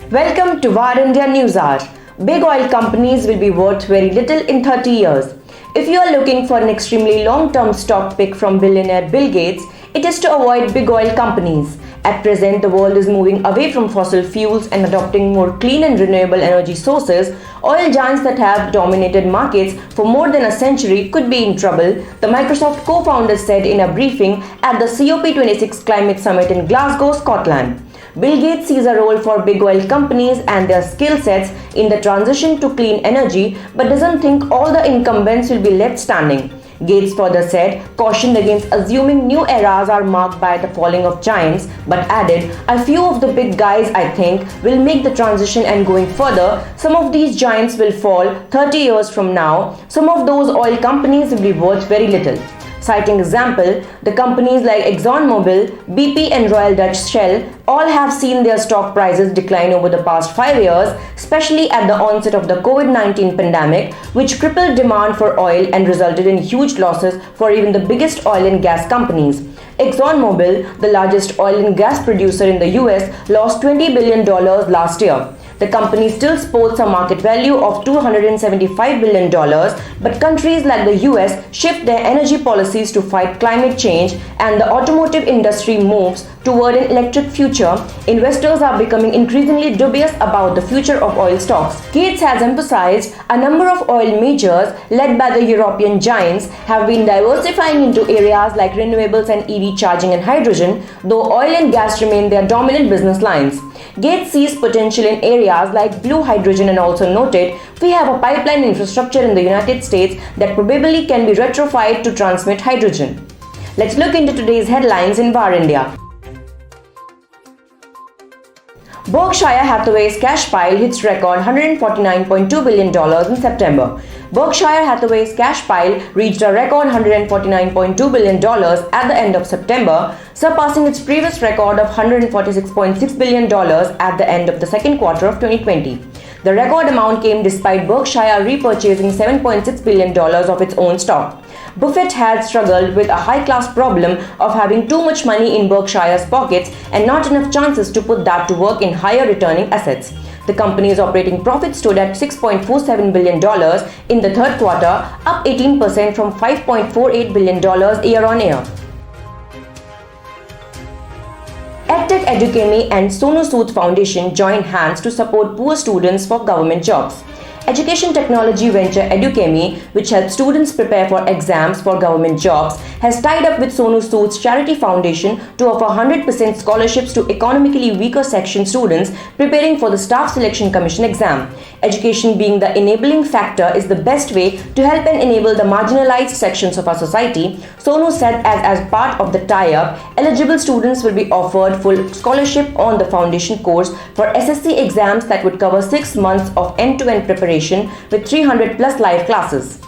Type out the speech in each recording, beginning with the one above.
Welcome to VAR India News Hour. Big oil companies will be worth very little in 30 years. If you are looking for an extremely long-term stock pick from billionaire Bill Gates, it is to avoid big oil companies. At present, the world is moving away from fossil fuels and adopting more clean and renewable energy sources. Oil giants that have dominated markets for more than a century could be in trouble, the Microsoft co-founder said in a briefing at the COP26 Climate Summit in Glasgow, Scotland. Bill Gates sees a role for big oil companies and their skill sets in the transition to clean energy, but doesn't think all the incumbents will be left standing. Gates further said, cautioned against assuming new eras are marked by the falling of giants, but added, a few of the big guys I think will make the transition, and going further, some of these giants will fall 30 years from now. Some of those oil companies will be worth very little. Citing example, the companies like ExxonMobil, BP and Royal Dutch Shell all have seen their stock prices decline over the past 5 years, especially at the onset of the COVID-19 pandemic, which crippled demand for oil and resulted in huge losses for even the biggest oil and gas companies. ExxonMobil, the largest oil and gas producer in the US, lost $20 billion last year. The company still sports a market value of $275 billion, but countries like the US shift their energy policies to fight climate change and the automotive industry moves toward an electric future. Investors are becoming increasingly dubious about the future of oil stocks. Gates has emphasized a number of oil majors led by the European giants have been diversifying into areas like renewables and EV charging and hydrogen, though oil and gas remain their dominant business lines. Gates sees potential in areas like blue hydrogen and also noted, we have a pipeline infrastructure in the United States that probably can be retrofitted to transmit hydrogen. Let's look into today's headlines in VAR India. Berkshire Hathaway's cash pile hits record $149.2 billion in September. Berkshire Hathaway's cash pile reached a record $149.2 billion at the end of September, surpassing its previous record of $146.6 billion at the end of the second quarter of 2020. The record amount came despite Berkshire repurchasing $7.6 billion of its own stock. Buffett had struggled with a high-class problem of having too much money in Berkshire's pockets and not enough chances to put that to work in higher returning assets. The company's operating profit stood at $6.47 billion in the third quarter, up 18% from $5.48 billion year-on-year. EdTech Edukemi and Sonu Sood Foundation joined hands to support poor students for government jobs. Education technology venture Edukemi, which helps students prepare for exams for government jobs, has tied up with Sonu Sood's charity foundation to offer 100% scholarships to economically weaker section students preparing for the Staff Selection Commission exam. Education being the enabling factor is the best way to help and enable the marginalized sections of our society, Sonu said as part of the tie-up, eligible students will be offered full scholarship on the foundation course for SSC exams that would cover 6 months of end-to-end preparation with 300 plus live classes.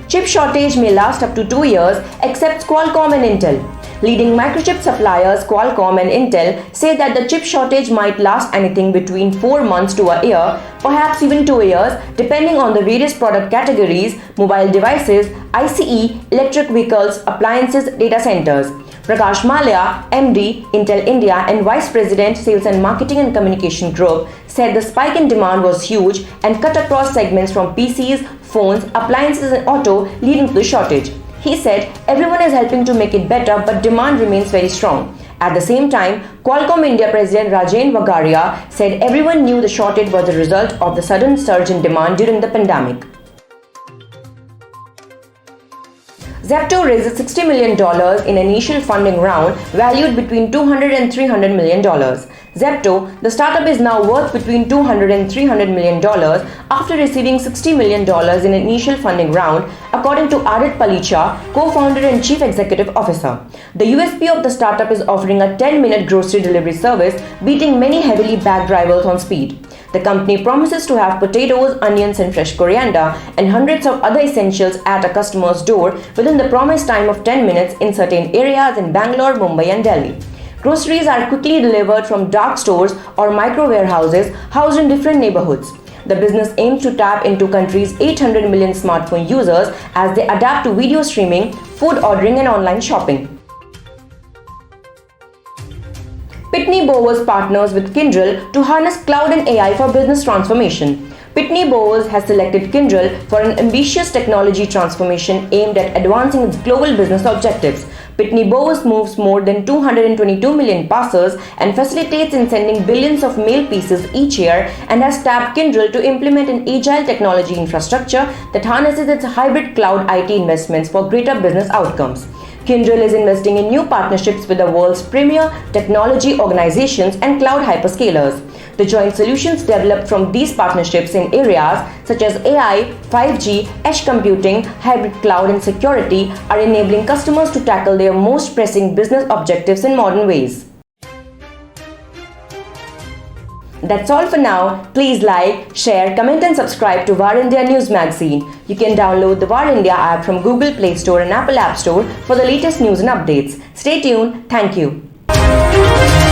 Chip shortage may last up to 2 years, except Qualcomm and Intel. Leading microchip suppliers Qualcomm and Intel say that the chip shortage might last anything between 4 months to a year, perhaps even 2 years, depending on the various product categories, mobile devices, ICE, electric vehicles, appliances, data centers. Prakash Malia, MD, Intel India and Vice President, Sales and Marketing and Communication Group, said the spike in demand was huge and cut across segments from PCs, phones, appliances and auto, leading to the shortage. He said, everyone is helping to make it better, but demand remains very strong. At the same time, Qualcomm India President Rajen Vagaria said everyone knew the shortage was the result of the sudden surge in demand during the pandemic. Zepto raises $60 million in an initial funding round valued between $200 and $300 million. Zepto, the startup, is now worth between $200 and $300 million after receiving $60 million in an initial funding round, according to Adit Palicha, co-founder and chief executive officer. The USP of the startup is offering a 10-minute grocery delivery service, beating many heavily backed rivals on speed. The company promises to have potatoes, onions and fresh coriander and hundreds of other essentials at a customer's door within the promised time of 10 minutes in certain areas in Bangalore, Mumbai and Delhi. Groceries are quickly delivered from dark stores or micro warehouses housed in different neighborhoods. The business aims to tap into country's 800 million smartphone users as they adapt to video streaming, food ordering and online shopping. Pitney Bowes partners with Kyndryl to harness cloud and AI for business transformation. Pitney Bowes has selected Kyndryl for an ambitious technology transformation aimed at advancing its global business objectives. Pitney Bowes moves more than 222 million parcels and facilitates in sending billions of mail pieces each year, and has tapped Kyndryl to implement an agile technology infrastructure that harnesses its hybrid cloud IT investments for greater business outcomes. Kyndryl is investing in new partnerships with the world's premier technology organizations and cloud hyperscalers. The joint solutions developed from these partnerships in areas such as AI, 5G, edge computing, hybrid cloud and security are enabling customers to tackle their most pressing business objectives in modern ways. That's all for now. Please like, share, comment and subscribe to VAR India News Magazine. You can download the VAR India app from Google Play Store and Apple App Store for the latest news and updates. Stay tuned. Thank you.